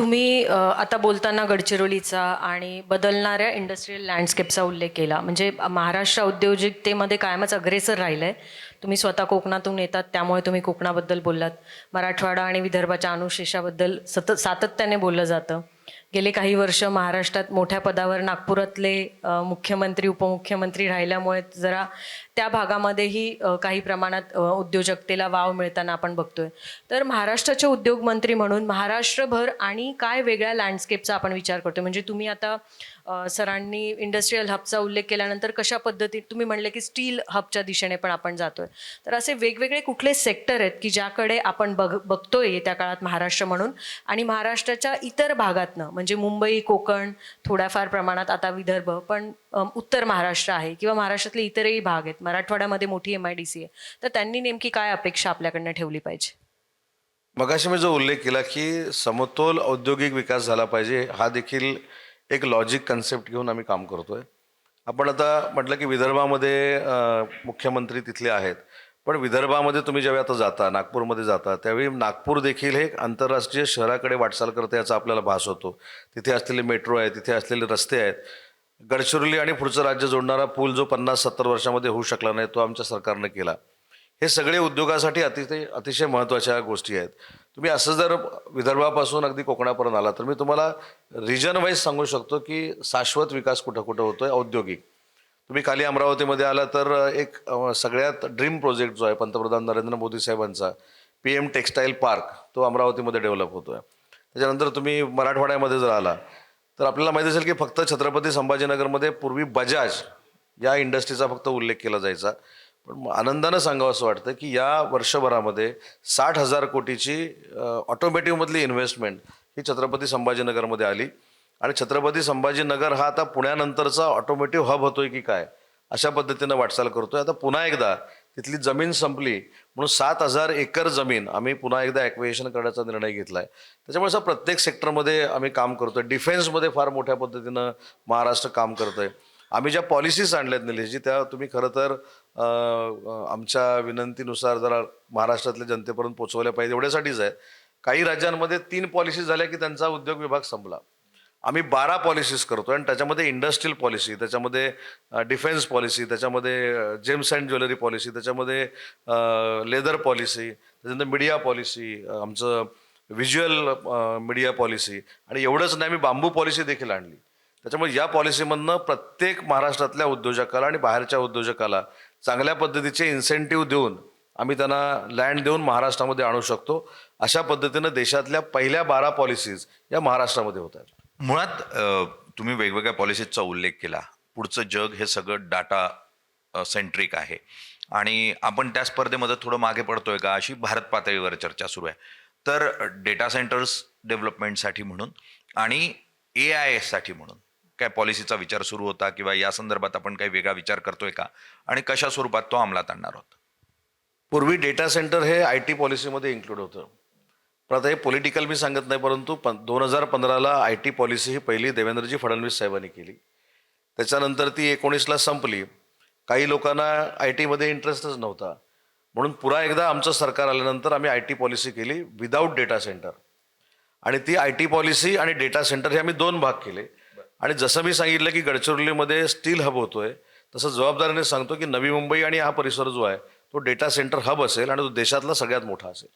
तुम्ही आता बोलताना गडचिरोलीचा आणि बदलणाऱ्या इंडस्ट्रियल लँडस्केपचा उल्लेख केला. म्हणजे महाराष्ट्र औद्योगिकतेमध्ये कायमच अग्रेसर राहिलं आहे. तुम्ही स्वतः कोकणातून येतात, त्यामुळे तुम्ही कोकणाबद्दल बोललात. मराठवाडा आणि विदर्भाच्या अनुशेषाबद्दल सातत्याने बोललं जातं. गेले काही वर्ष महाराष्ट्रात मोठ्या पदावर नागपुरातले मुख्यमंत्री उपमुख्यमंत्री राहिल्यामुळे जरा त्या भागामध्येही काही प्रमाणात उद्योजकतेला वाव मिळताना आपण बघतोय. तर महाराष्ट्राचे उद्योगमंत्री म्हणून महाराष्ट्रभर आणि काय वेगळ्या लँडस्केपचा आपण विचार करतो? म्हणजे तुम्ही आता सरांनी इंडस्ट्रियल हबचा उल्लेख केल्यानंतर कशा पद्धतीत तुम्ही म्हणले की स्टील हबच्या दिशेने पण आपण जातोय. तर असे वेगवेगळे कुठले सेक्टर आहेत की ज्याकडे आपण बघतोय येत्या काळात महाराष्ट्र म्हणून, आणि महाराष्ट्राच्या इतर भागातनं म्हणजे मुंबई, कोकण, थोड्याफार प्रमाणात आता विदर्भ, पण उत्तर महाराष्ट्र आहे किंवा महाराष्ट्रातले इतरही भाग आहेत, मराठवाड्यामध्ये मोठी MIDC आहे, तर त्यांनी नेमकी काय अपेक्षा आपल्याकडनं ठेवली पाहिजे? मगाशी मी जो उल्लेख केला की समतोल औद्योगिक विकास झाला पाहिजे, हा देखील एक लॉजिक कन्सेप्ट घेऊन आम्ही काम करतोय. आपण आता म्हटलं की विदर्भामध्ये मुख्यमंत्री तिथले आहेत, पण विदर्भामध्ये तुम्ही जेव्हा आता जाता, नागपूरमध्ये जाता, त्यावेळी नागपूर देखील हे एक आंतरराष्ट्रीय शहराकडे वाटचाल करते याचा आपल्याला भास होतो. तिथे असलेले मेट्रो आहे, तिथे असलेले रस्ते आहेत. गडचिरोली आणि पुढचं राज्य जोडणारा पूल जो 50-70 वर्षामध्ये होऊ शकला नाही, तो आमच्या सरकारनं केला. हे सगळे उद्योगासाठी अतिशय अतिशय महत्त्वाच्या गोष्टी आहेत. तुम्ही असं जर विदर्भापासून अगदी कोकणापर्यंत आला तर मी तुम्हाला रिजन वाईज सांगू शकतो की शाश्वत विकास कुठं कुठं होतोय औद्योगिक. तुम्ही खाली अमरावतीमध्ये आला तर एक सगळ्यात ड्रीम प्रोजेक्ट जो आहे पंतप्रधान नरेंद्र मोदी साहेबांचा, PM टेक्सटाईल पार्क, तो अमरावतीमध्ये डेव्हलप होतोय. त्याच्यानंतर तुम्ही मराठवाड्यामध्ये जर आला तर आपल्याला माहिती असेल की फक्त छत्रपती संभाजीनगरमध्ये पूर्वी बजाज या इंडस्ट्रीचा फक्त उल्लेख केला जायचा. पण आनंदानं सांगावं असं वाटतं की या वर्षभरामध्ये 60,000 कोटीची ऑटोमोटिव्हमधली इन्व्हेस्टमेंट ही छत्रपती संभाजीनगरमध्ये आली. आणि छत्रपती संभाजीनगर हा आता पुण्यानंतरचा ऑटोमोटिव्ह हब होतोय की काय, अशा पद्धतीनं वाटचाल करतोय. आता पुन्हा एकदा तिथली जमीन संपली म्हणून 7,000 एकर जमीन आम्ही पुन्हा एकदा ॲक्विजिशन करण्याचा निर्णय घेतलाय. त्याच्यामुळे असं प्रत्येक सेक्टरमध्ये आम्ही काम करतोय. डिफेन्समध्ये फार मोठ्या पद्धतीनं महाराष्ट्र काम करतोय. आम्ही ज्या पॉलिसीज आणल्यात निलेशजी, त्या तुम्ही खरं तर आमच्या विनंतीनुसार जरा महाराष्ट्रातल्या जनतेपर्यंत पोहोचवल्या पाहिजे एवढ्यासाठीच आहे. काही राज्यांमध्ये 3 पॉलिसीज झाल्या की त्यांचा उद्योग विभाग संपला. आम्ही 12 पॉलिसीज करतो आणि त्याच्यामध्ये इंडस्ट्रियल पॉलिसी, त्याच्यामध्ये डिफेन्स पॉलिसी, त्याच्यामध्ये जेम्स अँड ज्वेलरी पॉलिसी, त्याच्यामध्ये लेदर पॉलिसी, त्याच्यानंतर मीडिया पॉलिसी, आमचं व्हिज्युअल मीडिया पॉलिसी, आणि एवढंच नाही, आम्ही बांबू पॉलिसी देखील आणली. त्याच्यामुळे या पॉलिसीमधनं प्रत्येक महाराष्ट्रातल्या उद्योजकाला आणि बाहेरच्या उद्योजकाला चांगल्या पद्धतीचे इन्सेंटिव्ह देऊन आम्ही त्यांना लँड देऊन महाराष्ट्रामध्ये आणू शकतो. अशा पद्धतीनं देशातल्या पहिल्या 12 पॉलिसीज या महाराष्ट्रामध्ये होत आहेत. मुळात तुम्ही वेगवेगळ्या पॉलिसीजचा उल्लेख केला. पुढचं जग हे सगळं डाटा सेंट्रिक आहे आणि आपण त्या स्पर्धेमध्ये थोडं मागे पडतोय का, अशी भारत पातळीवर चर्चा सुरू आहे. तर डेटा सेंटर्स डेव्हलपमेंटसाठी म्हणून आणि AIS साठी म्हणून काय पॉलिसीचा विचार सुरू होता किंवा या संदर्भात आपण काही वेगळा विचार करतोय का, आणि कशा स्वरूपात तो अंमलात आणणार आहोत? पूर्वी डेटा सेंटर हे IT पॉलिसीमध्ये इन्क्लूड होतं. पण आता हे पॉलिटिकल मी सांगत नाही, परंतु 2015ला IT पॉलिसी ही पहिली देवेंद्रजी फडणवीस साहेबांनी केली. त्याच्यानंतर ती 19ला संपली. काही लोकांना IT मध्ये इंटरेस्टच नव्हता, म्हणून पुन्हा एकदा आमचं सरकार आल्यानंतर आम्ही IT पॉलिसी केली विदाऊट डेटा सेंटर. आणि ती IT पॉलिसी आणि डेटा सेंटर हे आम्ही 2 भाग केले. आणि जसं मी सांगितलं की गडचिरोलीमध्ये स्टील हब होतोय, तसं जबाबदारीने सांगतो की नवी मुंबई आणि हा परिसर जो आहे तो डेटा सेंटर हब असेल आणि तो देशातला सगळ्यात मोठा असेल.